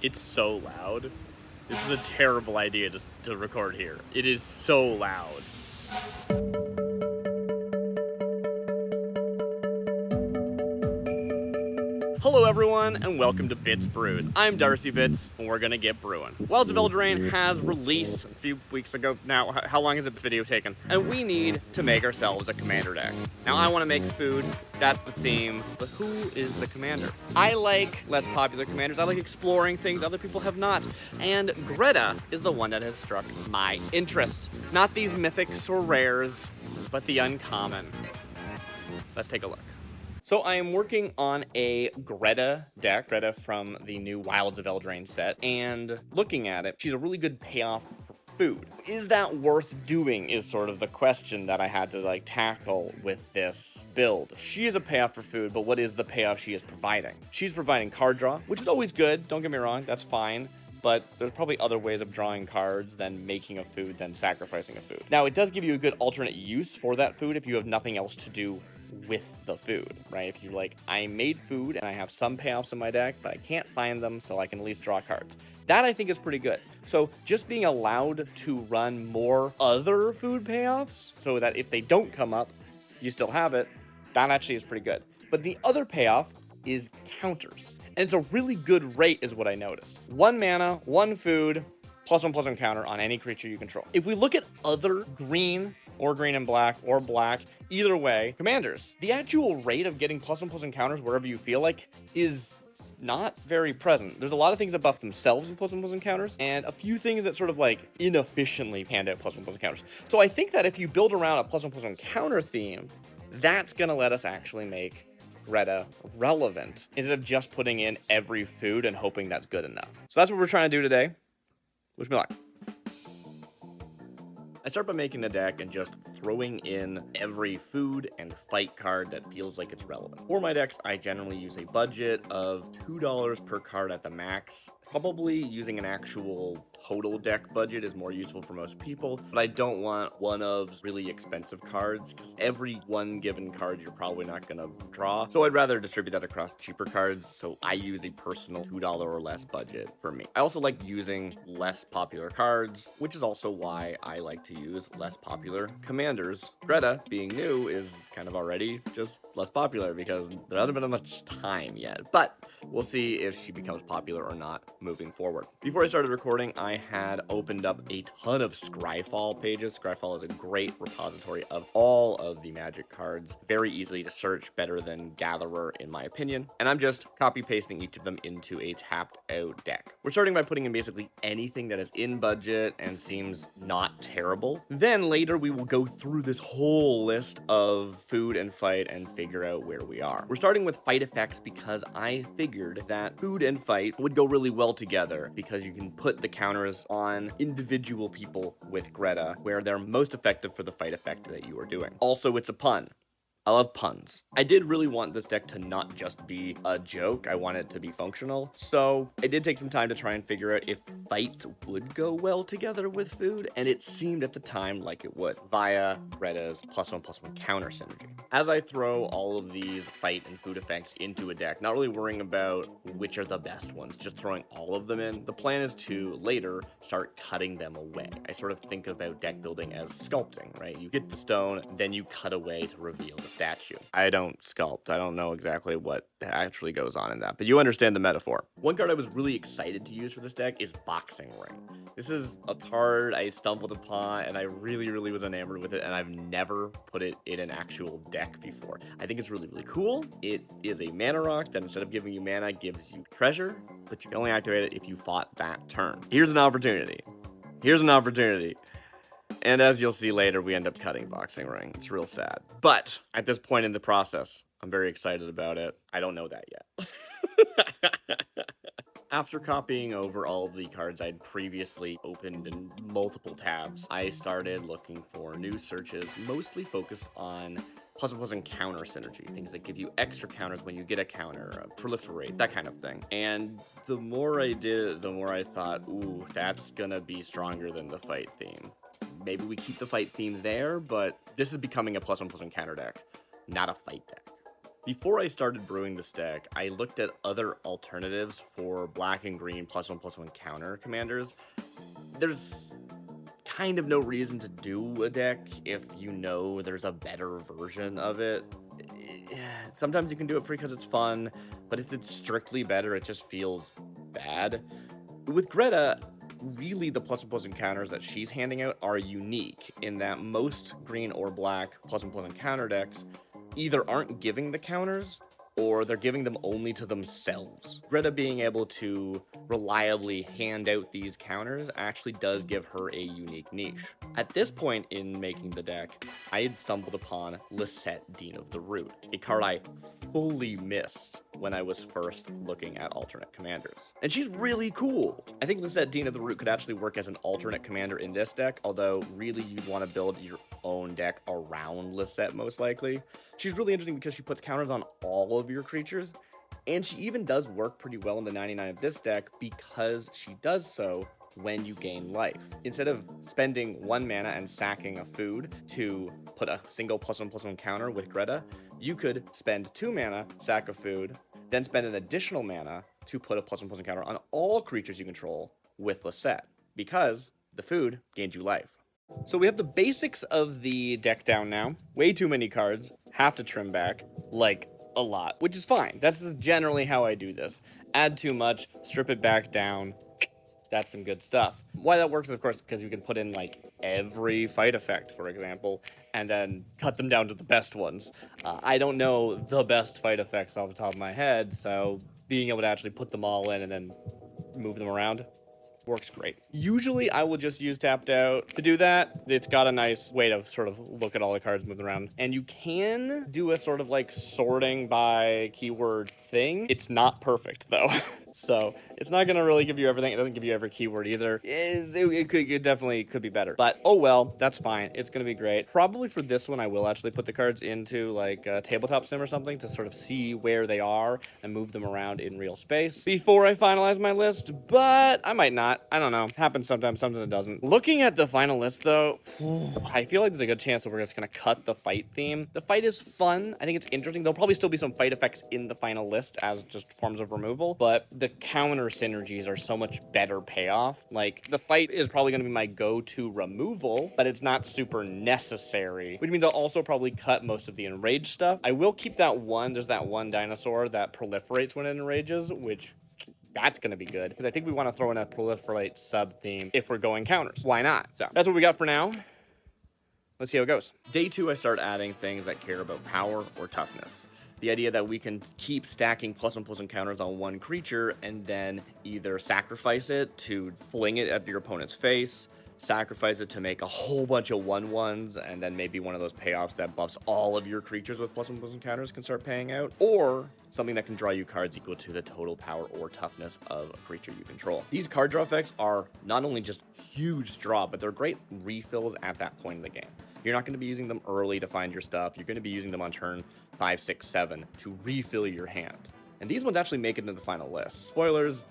It's so loud. This is a terrible idea to record here. It is so loud. Hello everyone, and welcome to Bits Brews. I'm DarcyBits, and we're gonna get brewing. RULZ of Eldraine has released a few weeks ago now. How long has this video taken? And we need to make ourselves a commander deck. Now I want to make food, that's the theme, but who is the commander? I like less popular commanders. I like exploring things other people have not. And Greta is the one that has struck my interest. Not these mythics or rares, but the uncommon. Let's take a look. So I am working on a Greta deck, Greta from the new RULZ of Eldraine set, and looking at it, she's a really good payoff for food. Is that worth doing is sort of the question that I had to tackle with this build. She is a payoff for food, but what is the payoff she is providing? She's providing card draw, which is always good, don't get me wrong, that's fine. But there's probably other ways of drawing cards than making a food than sacrificing a food. Now, it does give you a good alternate use for that food if you have nothing else to do with the food, right? If you're like, I made food and I have some payoffs in my deck, but I can't find them, so I can at least draw cards. That I think is pretty good. So just being allowed to run more other food payoffs so that if they don't come up, you still have it, that actually is pretty good. But the other payoff is counters. And it's a really good rate is what I noticed. 1 mana, 1 food, +1/+1 counter on any creature you control. If we look at other green or green and black or black, either way, commanders, the actual rate of getting +1/+1 counters wherever you feel like is not very present. There's a lot of things that buff themselves in +1/+1 counters, and a few things that sort of inefficiently hand out +1/+1 counters. So I think that if you build around a +1/+1 counter theme, that's gonna let us actually make Greta relevant instead of just putting in every food and hoping that's good enough. So that's what we're trying to do today. Wish me luck. I start by making a deck and just throwing in every food and fight card that feels like it's relevant. For my decks, I generally use a budget of $2 per card at the max. Probably using an actual total deck budget is more useful for most people, but I don't want one of really expensive cards because every one given card you're probably not going to draw. So I'd rather distribute that across cheaper cards, so I use a personal $2 or less budget for me. I also like using less popular cards, which is also why I like to use less popular commanders. Greta, being new, is kind of already just less popular because there hasn't been much time yet, but we'll see if she becomes popular or not moving forward. Before I started recording, I had opened up a ton of Scryfall pages. Scryfall is a great repository of all of the Magic cards. Very easily to search, better than Gatherer in my opinion. And I'm just copy pasting each of them into a tapped out deck. We're starting by putting in basically anything that is in budget and seems not terrible. Then later we will go through this whole list of food and fight and figure out where we are. We're starting with fight effects because I figured that food and fight would go really well together because you can put the counters on individual people with Greta where they're most effective for the fight effect that you are doing. Also, it's a pun. I love puns. I did really want this deck to not just be a joke. I want it to be functional. So I did take some time to try and figure out if fight would go well together with food, and it seemed at the time like it would via Greta's +1/+1 counter synergy. As I throw all of these fight and food effects into a deck, not really worrying about which are the best ones, just throwing all of them in, the plan is to later start cutting them away. I sort of think about deck building as sculpting, right? You get the stone, then you cut away to reveal the statue. I don't sculpt. I don't know exactly what actually goes on in that, but you understand the metaphor. One card I was really excited to use for this deck is Boxing Ring. This is a card I stumbled upon and I really was enamored with it, and I've never put it in an actual deck before. I think it's really cool. It is a mana rock that instead of giving you mana, gives you treasure, but you can only activate it if you fought that turn. Here's an opportunity. And as you'll see later, we end up cutting Boxing Ring. It's real sad. But at this point in the process, I'm very excited about it. I don't know that yet. After copying over all of the cards I'd previously opened in multiple tabs, I started looking for new searches, mostly focused on +1/+1 counter synergy, things that give you extra counters when you get a counter, proliferate, that kind of thing. And the more I did it, the more I thought, ooh, that's gonna be stronger than the fight theme. Maybe we keep the fight theme there, but this is becoming a +1/+1 counter deck, not a fight deck. Before I started brewing this deck, I looked at other alternatives for black and green +1/+1 counter commanders. There's kind of no reason to do a deck if you know there's a better version of it. Sometimes you can do it free because it's fun, but if it's strictly better, it just feels bad. With Greta, really the +1/+1 counters that she's handing out are unique in that most green or black +1/+1 counter decks either aren't giving the counters or they're giving them only to themselves. Greta being able to reliably hand out these counters actually does give her a unique niche. At this point in making the deck, I had stumbled upon Lisette, Dean of the Root, a card I fully missed when I was first looking at alternate commanders. And she's really cool. I think Lisette, Dean of the Root could actually work as an alternate commander in this deck, although really you'd want to build your own deck around Lisette most likely. She's really interesting because she puts counters on all of your creatures, and she even does work pretty well in the 99 of this deck because she does so when you gain life. Instead of spending 1 mana and sacking a food to put a single +1/+1 counter with Greta, you could spend 2 mana, sack a food, then spend an additional mana to put a +1/+1 counter on all creatures you control with Lisette, because the food gains you life. So we have the basics of the deck down now. Way too many cards, have to trim back, like a lot, which is fine. That's just generally how I do this. Add too much, strip it back down. That's some good stuff. Why that works is, of course, because you can put in like every fight effect, for example, and then cut them down to the best ones. I don't know the best fight effects off the top of my head, so being able to actually put them all in and then move them around works great. Usually I will just use tapped out to do that. It's got a nice way to sort of look at all the cards moving around. And you can do a sort of like sorting by keyword thing. It's not perfect though. So it's not going to really give you everything. It doesn't give you every keyword either. It definitely could be better. But oh well, that's fine. It's going to be great. Probably for this one, I will actually put the cards into like a tabletop sim or something to sort of see where they are and move them around in real space before I finalize my list. But I might not. I don't know. Happens sometimes, sometimes it doesn't. Looking at the final list though, I feel like there's a good chance that we're just going to cut the fight theme. The fight is fun. I think it's interesting. There'll probably still be some fight effects in the final list as just forms of removal, but the counter synergies are so much better payoff. Like, the fight is probably going to be my go-to removal, but it's not super necessary, which means I'll also probably cut most of the enraged stuff. I will keep that one. There's that one dinosaur that proliferates when it enrages, which that's going to be good, because I think we want to throw in a proliferate sub-theme if we're going counters. Why not? So that's what we got for now. Let's see how it goes. Day 2, I start adding things that care about power or toughness. The idea that we can keep stacking +1/+1 counters on one creature and then either sacrifice it to fling it at your opponent's face, sacrifice it to make a whole bunch of 1/1s, and then maybe one of those payoffs that buffs all of your creatures with +1/+1 counters can start paying out, or something that can draw you cards equal to the total power or toughness of a creature you control. These card draw effects are not only just huge draw, but they're great refills at that point in the game. You're not going to be using them early to find your stuff. You're going to be using them on turn 5, 6, 7 to refill your hand. And these ones actually make it into the final list. Spoilers,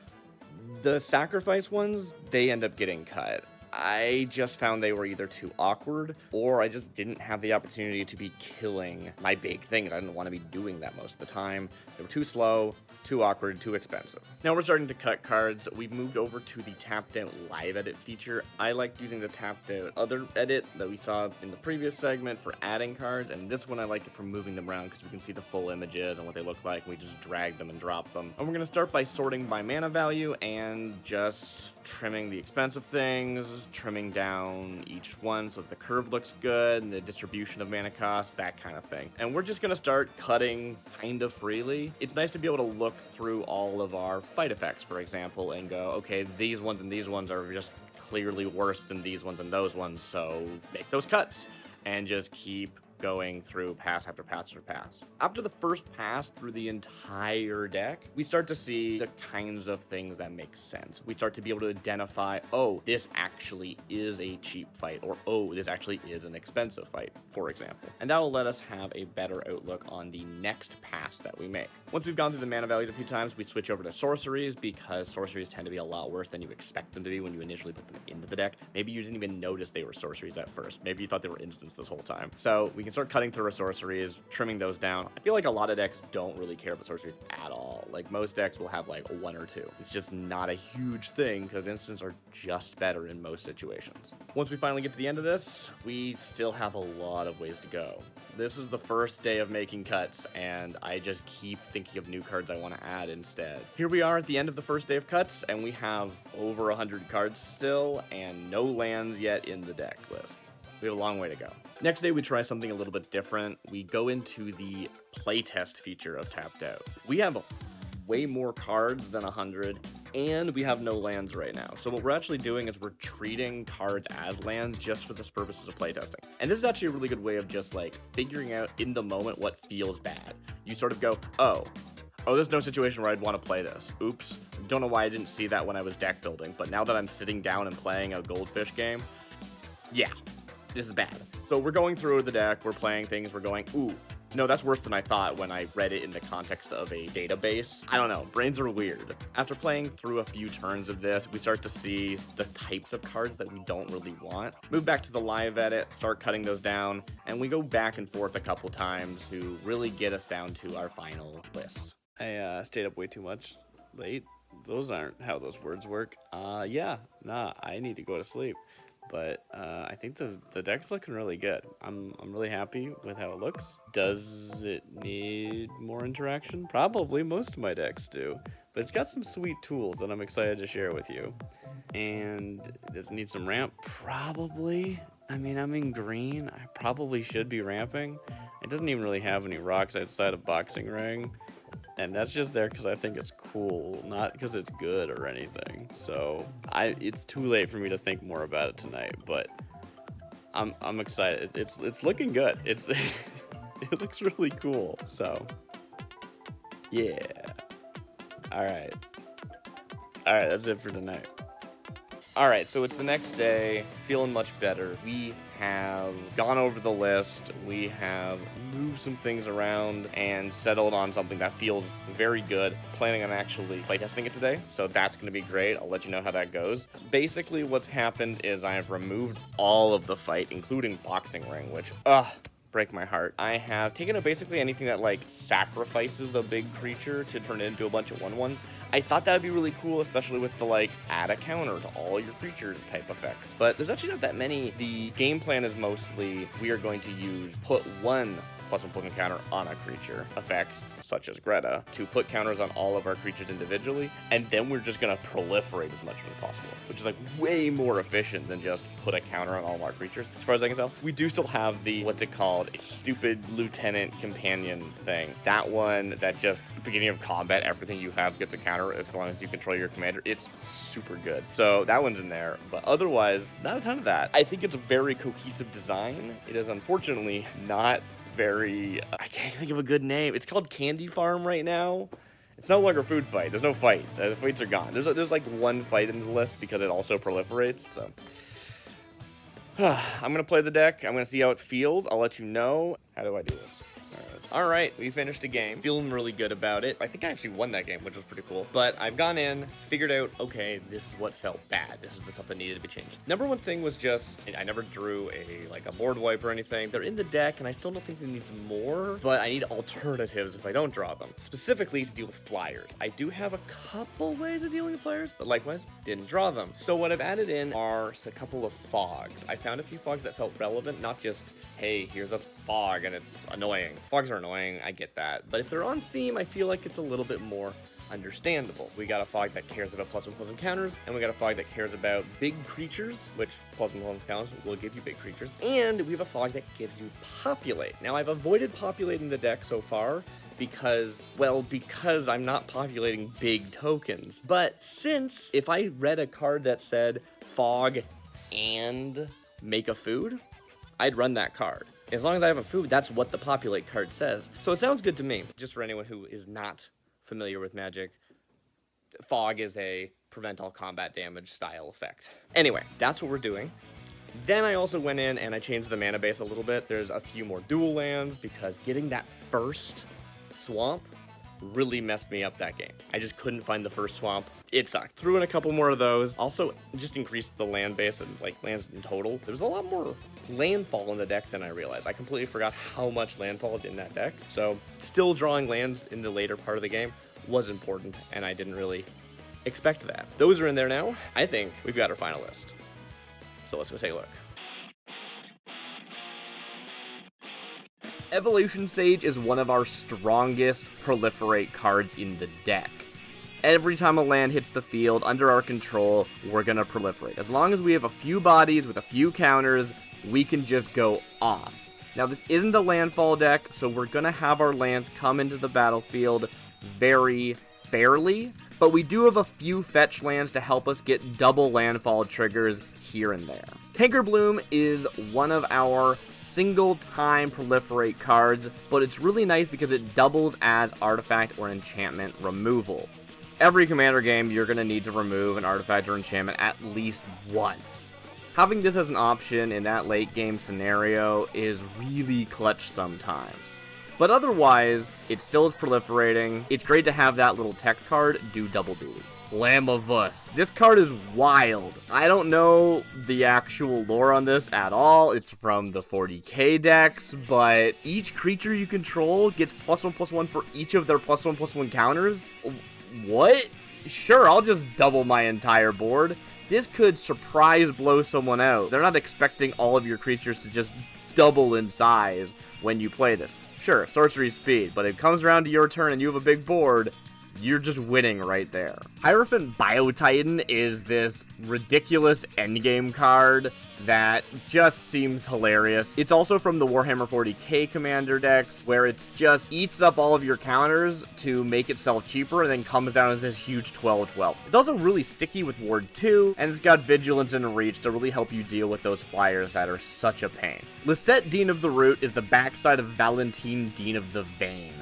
the sacrifice ones, they end up getting cut. I just found they were either too awkward, or I just didn't have the opportunity to be killing my big things. I didn't want to be doing that most of the time. They were too slow, too awkward, too expensive. Now we're starting to cut cards. We've moved over to the tapped out live edit feature. I liked using the tapped out other edit that we saw in the previous segment for adding cards, and this one I like it for moving them around because we can see the full images and what they look like. We just drag them and drop them. And we're going to start by sorting by mana value and just trimming the expensive things, trimming down each one so that the curve looks good and the distribution of mana cost, that kind of thing. And we're just going to start cutting kind of freely. It's nice to be able to look through all of our fight effects, for example, and go, okay, these ones and these ones are just clearly worse than these ones and those ones, so make those cuts and just keep going through pass after pass after pass. After the first pass through the entire deck, we start to see the kinds of things that make sense. We start to be able to identify, oh, this actually is a cheap fight, or oh, this actually is an expensive fight, for example. And that will let us have a better outlook on the next pass that we make. Once we've gone through the mana values a few times, we switch over to sorceries, because sorceries tend to be a lot worse than you expect them to be when you initially put them into the deck. Maybe you didn't even notice they were sorceries at first. Maybe you thought they were instants this whole time. So we can can start cutting through our sorceries, trimming those down. I feel like a lot of decks don't really care about sorceries at all. Like, most decks will have like one or two. It's just not a huge thing because instants are just better in most situations. Once we finally get to the end of this, we still have a lot of ways to go. This is the first day of making cuts, and I just keep thinking of new cards I want to add instead. Here we are at the end of the first day of cuts, and we have over 100 cards still, and no lands yet in the deck list. We have a long way to go. Next day, we try something a little bit different. We go into the playtest feature of Tapped Out. We have way more cards than 100, and we have no lands right now. So what we're actually doing is we're treating cards as lands just for the purposes of playtesting. And this is actually a really good way of just like figuring out in the moment what feels bad. You sort of go, oh, there's no situation where I'd want to play this. Oops. Don't know why I didn't see that when I was deck building, but now that I'm sitting down and playing a goldfish game, yeah, this is bad. So we're going through the deck, we're playing things, we're going, ooh, no, that's worse than I thought when I read it in the context of a database. I don't know, brains are weird. After playing through a few turns of this, we start to see the types of cards that we don't really want. Move back to the live edit, start cutting those down, and we go back and forth a couple times to really get us down to our final list. I stayed up way too much late. Those aren't how those words work. Yeah, nah, I need to go to sleep. But I think the deck's looking really good. I'm really happy with how it looks. Does it need more interaction? Probably, most of my decks do. But it's got some sweet tools that I'm excited to share with you. And does it need some ramp? Probably. I mean, I'm in green. I probably should be ramping. It doesn't even really have any rocks outside of Boxing Ring. And that's just there because I think it's cool, not because it's good or anything. So it's too late for me to think more about it tonight, but I'm excited. It's looking good. It looks really cool. So yeah. All right, that's it for tonight. All right, so it's the next day, feeling much better. We have gone over the list, we have moved some things around and settled on something that feels very good. Planning on actually playtesting it today, so that's going to be great. I'll let you know how that goes. Basically, what's happened is I have removed all of the fight, including Boxing Ring, which, break my heart. I have taken out basically anything that like sacrifices a big creature to turn it into a bunch of 1/1s. I thought that would be really cool, especially with the like add a counter to all your creatures type effects. But there's actually not that many. The game plan is mostly we are going to put one +1 counter on a creature effects, such as Greta, to put counters on all of our creatures individually, and then we're just going to proliferate as much as possible, which is like way more efficient than just put a counter on all of our creatures. As far as I can tell, we do still have the, what's it called, a stupid lieutenant companion thing. That one that just, beginning of combat, everything you have gets a counter as long as you control your commander. It's super good. So that one's in there, but otherwise, not a ton of that. I think it's a very cohesive design. It is unfortunately not very, I can't think of a good name. It's called Candy Farm right now. It's no longer Food Fight. There's no fight. The fights are gone. There's like one fight in the list because it also proliferates. So I'm gonna play the deck. I'm gonna see how it feels. I'll let you know. How do I do this? All right, we finished a game. Feeling really good about it. I think I actually won that game, which was pretty cool. But I've gone in, figured out, okay, this is what felt bad. This is the stuff that needed to be changed. Number one thing was just, I never drew a board wipe or anything. They're in the deck, and I still don't think they need more, but I need alternatives if I don't draw them. Specifically to deal with flyers. I do have a couple ways of dealing with flyers, but likewise, didn't draw them. So what I've added in are a couple of fogs. I found a few fogs that felt relevant, not just, hey, here's a fog and it's annoying. Fogs are annoying, I get that. But if they're on theme, I feel like it's a little bit more understandable. We got a fog that cares about +1 counters, and we got a fog that cares about big creatures, which +1 counters will give you big creatures, and we have a fog that gives you populate. Now, I've avoided populating the deck so far because I'm not populating big tokens. But since if I read a card that said fog and make a food, I'd run that card. As long as I have a food, that's what the populate card says. So it sounds good to me. Just for anyone who is not familiar with Magic, fog is a prevent all combat damage style effect. Anyway, that's what we're doing. Then I also went in and I changed the mana base a little bit. There's a few more dual lands because getting that first swamp really messed me up that game. I just couldn't find the first swamp. It sucked. Threw in a couple more of those. Also, just increased the land base and like lands in total. There's a lot more landfall in the deck than I realized. I completely forgot how much landfall is in that deck. So still drawing lands in the later part of the game was important, and I didn't really expect that. Those are in there now. I think we've got our final list. So let's go take a look. Evolution Sage is one of our strongest proliferate cards in the deck. Every time a land hits the field under our control, we're gonna proliferate. As long as we have a few bodies with a few counters, we can just go off. Now this isn't a landfall deck, so we're gonna have our lands come into the battlefield very fairly, but we do have a few fetch lands to help us get double landfall triggers here and there. Canker Bloom is one of our single-time proliferate cards, but it's really nice because it doubles as artifact or enchantment removal. Every commander game, you're going to need to remove an artifact or enchantment at least once. Having this as an option in that late game scenario is really clutch sometimes. But otherwise, it still is proliferating. It's great to have that little tech card do double duty. Lamavus. This card is wild. I don't know the actual lore on this at all. It's from the 40k decks, but each creature you control gets +1/+1 for each of their +1/+1 counters. What? Sure, I'll just double my entire board. This could surprise blow someone out. They're not expecting all of your creatures to just double in size when you play this. Sure, sorcery speed, but it comes around to your turn and you have a big board, you're just winning right there. Hierophant Biotitan is this ridiculous endgame card that just seems hilarious. It's also from the Warhammer 40k commander decks, where it just eats up all of your counters to make itself cheaper, and then comes down as this huge 12/12. It's also really sticky with Ward 2, and it's got Vigilance and Reach to really help you deal with those flyers that are such a pain. Lisette, Dean of the Root, is the backside of Valentine, Dean of the Vein.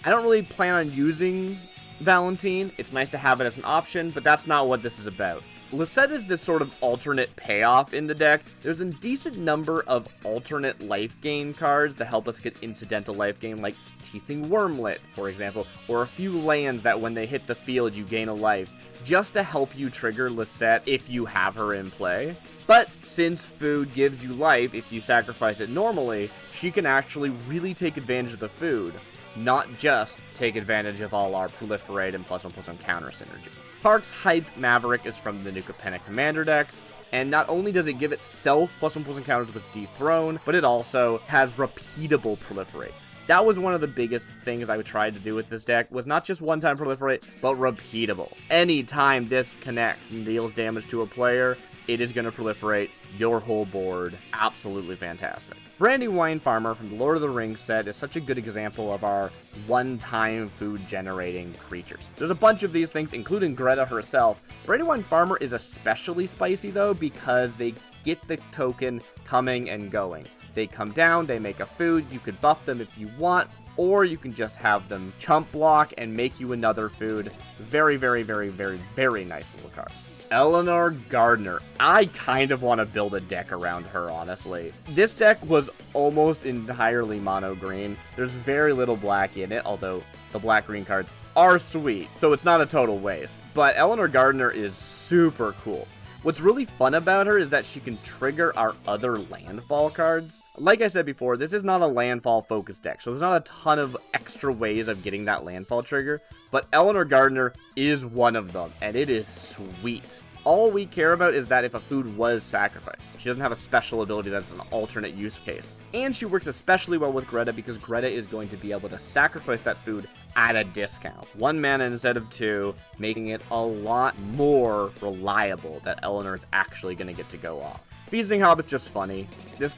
I don't really plan on using Valentine. It's nice to have it as an option, but that's not what this is about. Lisette is this sort of alternate payoff in the deck. There's a decent number of alternate life gain cards that help us get incidental life gain, like Teething Wormlet, for example, or a few lands that when they hit the field you gain a life, just to help you trigger Lisette if you have her in play. But since food gives you life if you sacrifice it normally, she can actually really take advantage of the food, not just take advantage of all our proliferate and +1/+1 counter synergy. Parks Heights Maverick is from the New Capenna commander decks, and not only does it give itself +1/+1 counters with Dethrone, but it also has repeatable proliferate. That was one of the biggest things I tried to do with this deck, was not just one-time proliferate, but repeatable. Anytime this connects and deals damage to a player, it is going to proliferate your whole board. Absolutely fantastic. Brandywine Farmer from the Lord of the Rings set is such a good example of our one-time food-generating creatures. There's a bunch of these things, including Greta herself. Brandywine Farmer is especially spicy, though, because they get the token coming and going. They come down, they make a food, you could buff them if you want, or you can just have them chump block and make you another food. Very, very, very, very, very nice little card. Eleanor Gardner. I kind of want to build a deck around her, honestly. This deck was almost entirely mono green. There's very little black in it, although the black-green cards are sweet, so it's not a total waste. But Eleanor Gardner is super cool. What's really fun about her is that she can trigger our other landfall cards. Like I said before, this is not a landfall-focused deck, so there's not a ton of extra ways of getting that landfall trigger, but Eleanor Gardner is one of them, and it is sweet. All we care about is that if a food was sacrificed. She doesn't have a special ability that's an alternate use case. And she works especially well with Greta because Greta is going to be able to sacrifice that food at a discount. 1 mana instead of 2, making it a lot more reliable that Eleanor is actually going to get to go off. Feasting Hob is just funny. This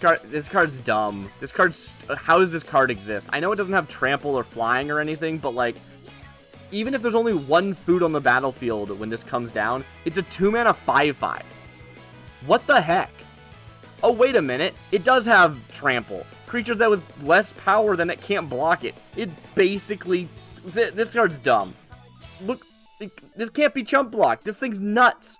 card's dumb. How does this card exist? I know it doesn't have trample or flying or anything, but like, even if there's only 1 food on the battlefield when this comes down, it's a 2-mana 5/5. What the heck? Oh, wait a minute. It does have trample. Creatures that with less power than it can't block it. It basically... This card's dumb. Look, this can't be chump blocked. This thing's nuts.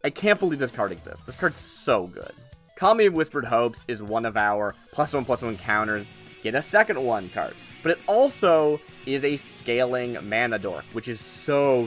I can't believe this card exists. This card's so good. Colony of Whispered Hopes is one of our +1/+1 counters. Get a second one cards. But it also is a scaling mana dork, which is so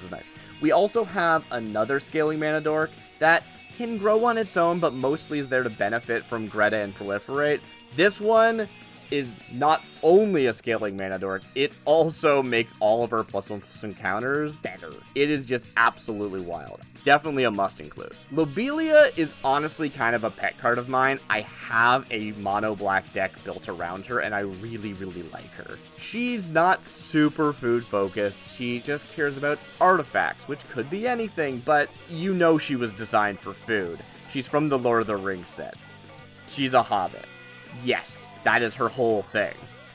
nice. We also have another scaling mana dork that can grow on its own, but mostly is there to benefit from Greta and proliferate. This one is not only a scaling mana dork, it also makes all of her +1/+1 encounters better. It is just absolutely wild. Definitely a must include. Lobelia is honestly kind of a pet card of mine. I have a mono black deck built around her, and I really, really like her. She's not super food focused. She just cares about artifacts, which could be anything, but you know she was designed for food. She's from the Lord of the Rings set. She's a hobbit. Yes, that is her whole thing.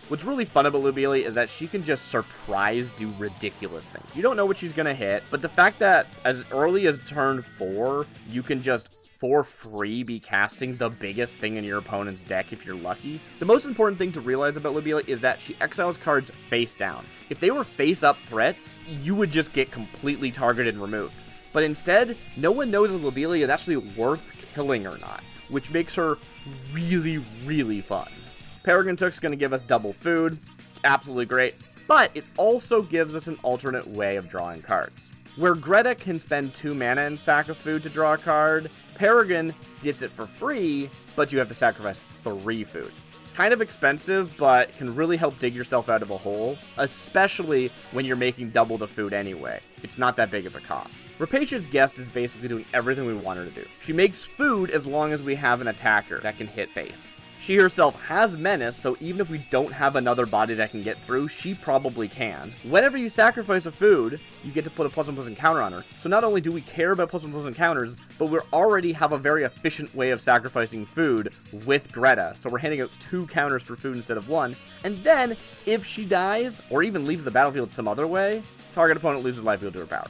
What's really fun about Lobelia is that she can just surprise do ridiculous things. You don't know what she's going to hit, but the fact that as early as turn 4, you can just for free be casting the biggest thing in your opponent's deck if you're lucky. The most important thing to realize about Lobelia is that she exiles cards face down. If they were face up threats, you would just get completely targeted and removed. But instead, no one knows if Lobelia is actually worth killing or not, which makes her really, really fun. Peregrine Took's going to give us double food, absolutely great, but it also gives us an alternate way of drawing cards. Where Greta can spend 2 mana and sack a food to draw a card, Peregrine gets it for free, but you have to sacrifice 3 food. Kind of expensive, but can really help dig yourself out of a hole, especially when you're making double the food anyway. It's not that big of a cost. Rapatia's Guest is basically doing everything we want her to do. She makes food as long as we have an attacker that can hit face. She herself has Menace, so even if we don't have another body that can get through, she probably can. Whenever you sacrifice a food, you get to put a +1/+1 counter on her. So not only do we care about +1/+1 counters, but we already have a very efficient way of sacrificing food with Greta. So we're handing out 2 counters per food instead of 1. And then, if she dies, or even leaves the battlefield some other way, target opponent loses life equal to her power.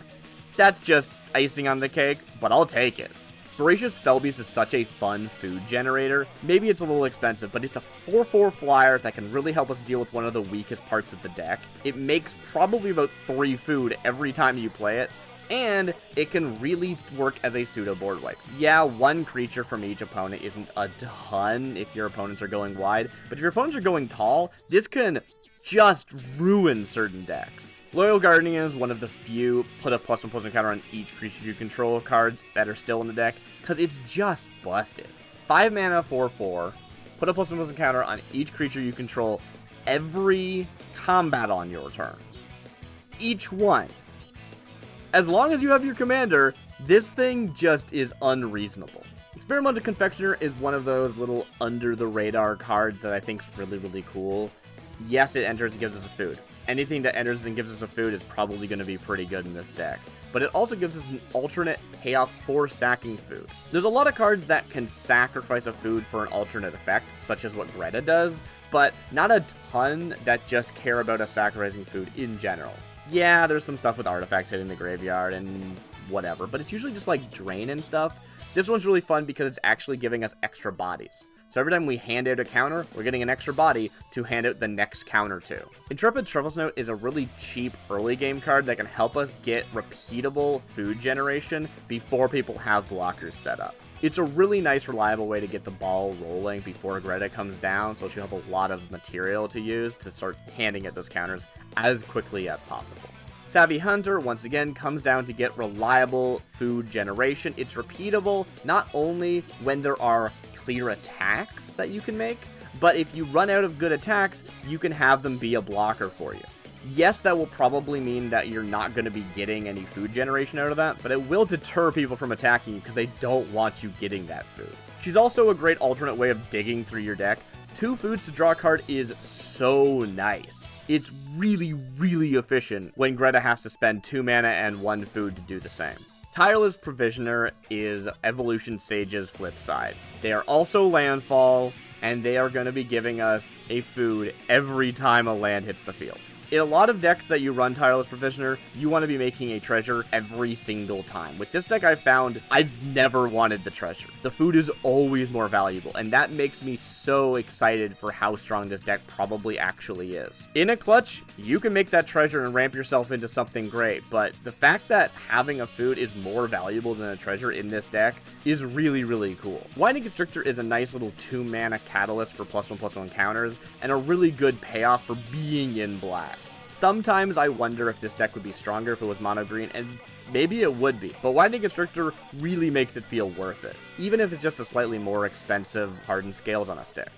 That's just icing on the cake, but I'll take it. Voracious Felbeast is such a fun food generator. Maybe it's a little expensive, but it's a 4/4 flyer that can really help us deal with one of the weakest parts of the deck. It makes probably about 3 food every time you play it, and it can really work as a pseudo board wipe. Yeah, 1 creature from each opponent isn't a ton if your opponents are going wide, but if your opponents are going tall, this can just ruin certain decks. Loyal Guardian is one of the few put a +1/+1 counter on each creature you control cards that are still in the deck, because it's just busted. 5 mana, 4/4, put a +1/+1 counter on each creature you control every combat on your turn. Each one. As long as you have your commander, this thing just is unreasonable. Experimental Confectioner is one of those little under-the-radar cards that I think is really, really cool. Yes, it enters and gives us a food. Anything that enters and gives us a food is probably going to be pretty good in this deck. But it also gives us an alternate payoff for sacking food. There's a lot of cards that can sacrifice a food for an alternate effect, such as what Greta does, but not a ton that just care about us sacrificing food in general. Yeah, there's some stuff with artifacts hitting the graveyard and whatever, but it's usually just like drain and stuff. This one's really fun because it's actually giving us extra bodies. So every time we hand out a counter, we're getting an extra body to hand out the next counter to. Intrepid Truffle Snout is a really cheap early game card that can help us get repeatable food generation before people have blockers set up. It's a really nice, reliable way to get the ball rolling before Greta comes down, so she'll have a lot of material to use to start handing out those counters as quickly as possible. Savvy Hunter, once again, comes down to get reliable food generation. It's repeatable, not only when there are clear attacks that you can make, but if you run out of good attacks, you can have them be a blocker for you. Yes, that will probably mean that you're not going to be getting any food generation out of that, but it will deter people from attacking you because they don't want you getting that food. She's also a great alternate way of digging through your deck. 2 foods to draw a card is so nice. It's really, really efficient when Greta has to spend 2 mana and 1 food to do the same. Tireless Provisioner is Evolution Sage's flip side. They are also landfall, and they are going to be giving us a food every time a land hits the field. In a lot of decks that you run Tireless Provisioner, you want to be making a treasure every single time. With this deck, I found I've never wanted the treasure. The food is always more valuable, and that makes me so excited for how strong this deck probably actually is. In a clutch, you can make that treasure and ramp yourself into something great, but the fact that having a food is more valuable than a treasure in this deck is really, really cool. Winding Constrictor is a nice little 2 mana catalyst for +1/+1 counters, and a really good payoff for being in black. Sometimes I wonder if this deck would be stronger if it was mono green, and maybe it would be, but Winding Constrictor really makes it feel worth it, even if it's just a slightly more expensive Hardened Scales on a stick.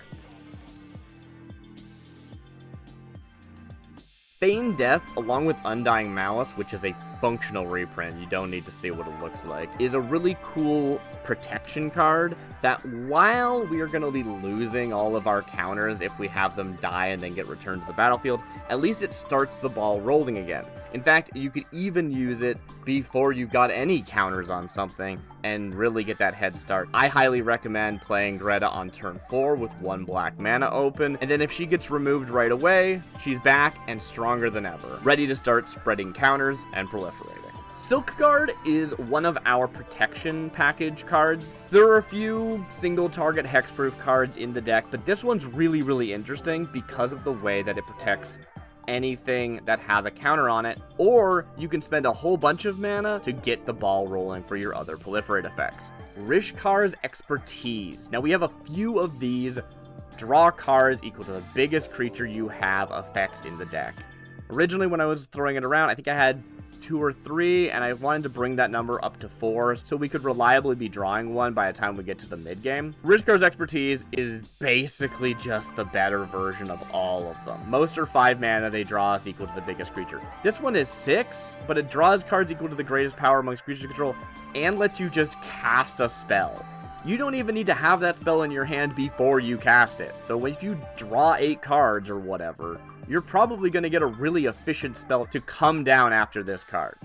Feigned Death, along with Undying Malice, which is a functional reprint, you don't need to see what it looks like, is a really cool protection card that while we are going to be losing all of our counters if we have them die and then get returned to the battlefield, at least it starts the ball rolling again. In fact, you could even use it before you've got any counters on something and really get that head start. I highly recommend playing Greta on turn 4 with 1 black mana open, and then if she gets removed right away, she's back and stronger than ever, ready to start spreading counters and proliferating. Silk Guard is one of our protection package cards. There are a few single target hexproof cards in the deck, but this one's really interesting because of the way that it protects anything that has a counter on it, or you can spend a whole bunch of mana to get the ball rolling for your other proliferate effects. Rishkar's Expertise. Now we have a few of these draw cards equal to the biggest creature you have effects in the deck. Originally when I was throwing it around, I think I had 2 or 3, and I wanted to bring that number up to 4 so we could reliably be drawing one by the time we get to the mid-game. Rishkar's Expertise is basically just the better version of all of them. Most are 5 mana, they draw us equal to the biggest creature. This one is 6, but it draws cards equal to the greatest power amongst creatures you control, and lets you just cast a spell. You don't even need to have that spell in your hand before you cast it, so if you draw 8 cards or whatever, you're probably going to get a really efficient spell to come down after this card.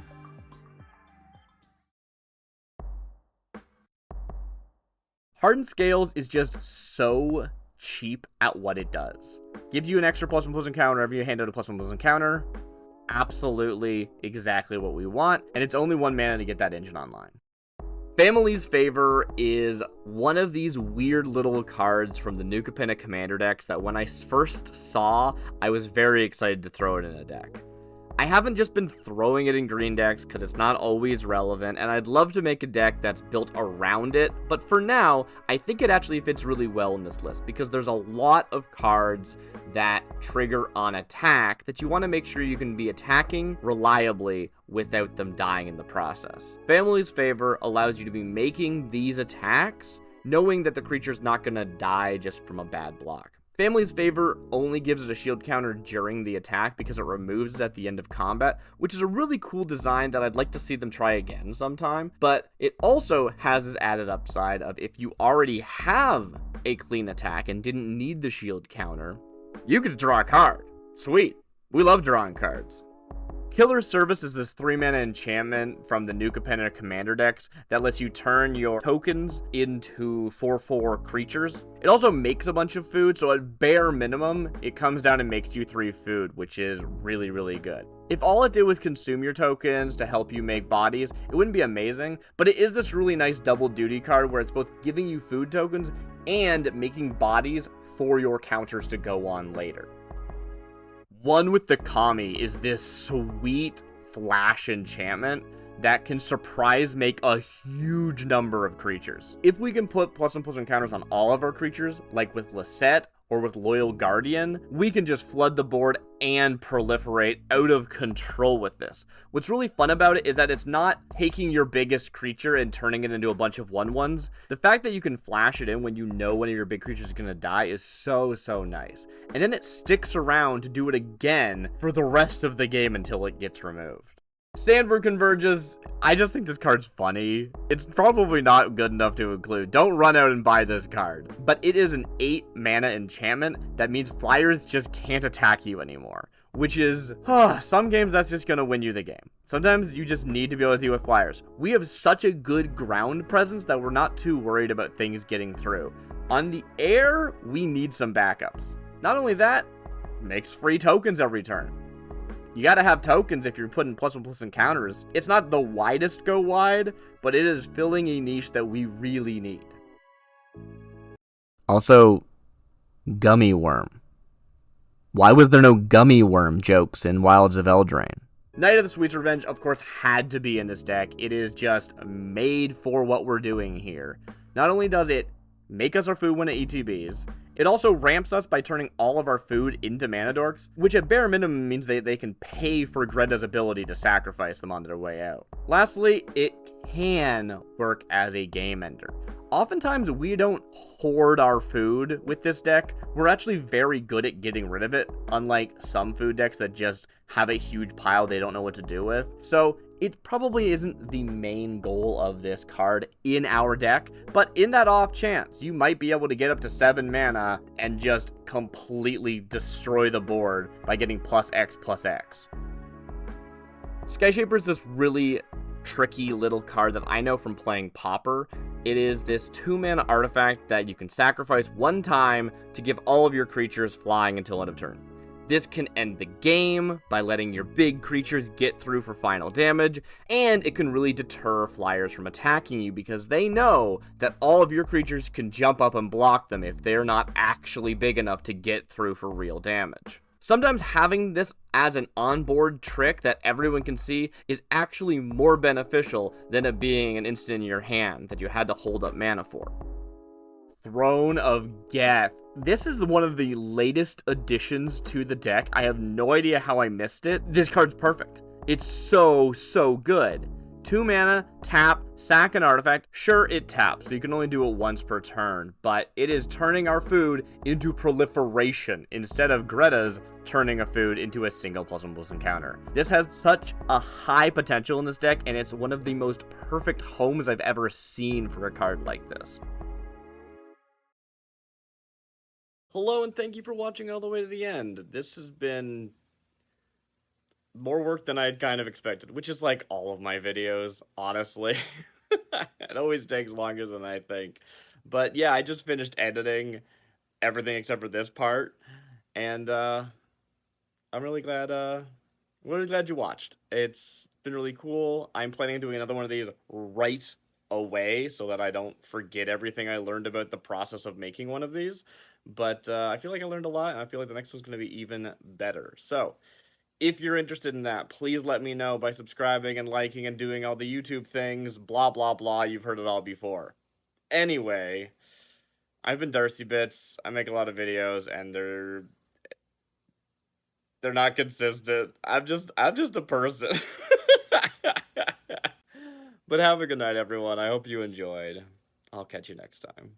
Hardened Scales is just so cheap at what it does. Gives you an extra +1/+1 counter whenever you hand out a +1/+1 counter. Absolutely exactly what we want, and it's only 1 mana to get that engine online. Family's Favor is one of these weird little cards from the New Capenna Commander decks that when I first saw, I was very excited to throw it in a deck. I haven't just been throwing it in green decks because it's not always relevant, and I'd love to make a deck that's built around it, but for now, I think it actually fits really well in this list because there's a lot of cards that trigger on attack that you want to make sure you can be attacking reliably without them dying in the process. Family's Favor allows you to be making these attacks knowing that the creature's not going to die just from a bad block. Family's Favor only gives it a shield counter during the attack because it removes it at the end of combat, which is a really cool design that I'd like to see them try again sometime, but it also has this added upside of if you already have a clean attack and didn't need the shield counter, you could draw a card. Sweet. We love drawing cards. Killer's Service is this 3-mana enchantment from the New Capenna Commander decks that lets you turn your tokens into 4/4 creatures. It also makes a bunch of food, so at bare minimum, it comes down and makes you 3 food, which is really good. If all it did was consume your tokens to help you make bodies, it wouldn't be amazing, but it is this really nice double duty card where it's both giving you food tokens and making bodies for your counters to go on later. One with the Kami is this sweet flash enchantment that can surprise make a huge number of creatures. If we can put +1/+1 counters on all of our creatures, like with Lisette or with Loyal Guardian, we can just flood the board and proliferate out of control with this. What's really fun about it is that it's not taking your biggest creature and turning it into a bunch of 1/1s. The fact that you can flash it in when you know one of your big creatures is going to die is so nice. And then it sticks around to do it again for the rest of the game until it gets removed. Sandberg Converges, I just think this card's funny. It's probably not good enough to include. Don't run out and buy this card. But it is an 8 mana enchantment that means flyers just can't attack you anymore. Which is, some games that's just gonna win you the game. Sometimes you just need to be able to deal with flyers. We have such a good ground presence that we're not too worried about things getting through. On the air, we need some backups. Not only that, makes free tokens every turn. You gotta have tokens if you're putting +1/+1 counters. It's not the widest go wide, but it is filling a niche that we really need. Also, Gummy Worm. Why was there no Gummy Worm jokes in Wilds of Eldraine? Knight of the Sweet's Revenge, of course, had to be in this deck. It is just made for what we're doing here. Not only does it make us our food when it ETBs. It also ramps us by turning all of our food into mana dorks, which at bare minimum means they can pay for Greta's ability to sacrifice them on their way out. Lastly, it can work as a game ender. Oftentimes, we don't hoard our food with this deck. We're actually very good at getting rid of it, unlike some food decks that just have a huge pile they don't know what to do with. So it probably isn't the main goal of this card in our deck, but in that off chance, you might be able to get up to 7 mana and just completely destroy the board by getting +X/+X. Skyshaper is this really tricky little card that I know from playing Pauper. It is this 2-mana artifact that you can sacrifice one time to give all of your creatures flying until end of turn. This can end the game by letting your big creatures get through for final damage, and it can really deter flyers from attacking you because they know that all of your creatures can jump up and block them if they're not actually big enough to get through for real damage. Sometimes having this as an onboard trick that everyone can see is actually more beneficial than it being an instant in your hand that you had to hold up mana for. Throne of Geth. This is one of the latest additions to the deck. I have no idea how I missed it. This card's perfect. It's so good. 2 mana, tap, sack an artifact. Sure, it taps, so you can only do it once per turn, but it is turning our food into proliferation instead of Greta's turning a food into a single +1/+1 encounter. This has such a high potential in this deck, and it's one of the most perfect homes I've ever seen for a card like this. Hello, and thank you for watching all the way to the end. This has been more work than I'd kind of expected, which is like all of my videos, honestly. It always takes longer than I think. But yeah, I just finished editing everything except for this part, and I'm really glad you watched. It's been really cool. I'm planning on doing another one of these right away so that I don't forget everything I learned about the process of making one of these. But I feel like I learned a lot, and I feel like the next one's going to be even better. So if you're interested in that, please let me know by subscribing and liking and doing all the YouTube things, blah, blah, blah. You've heard it all before. Anyway, I've been DarcyBits. I make a lot of videos, and they're not consistent. I'm just a person. But have a good night, everyone. I hope you enjoyed. I'll catch you next time.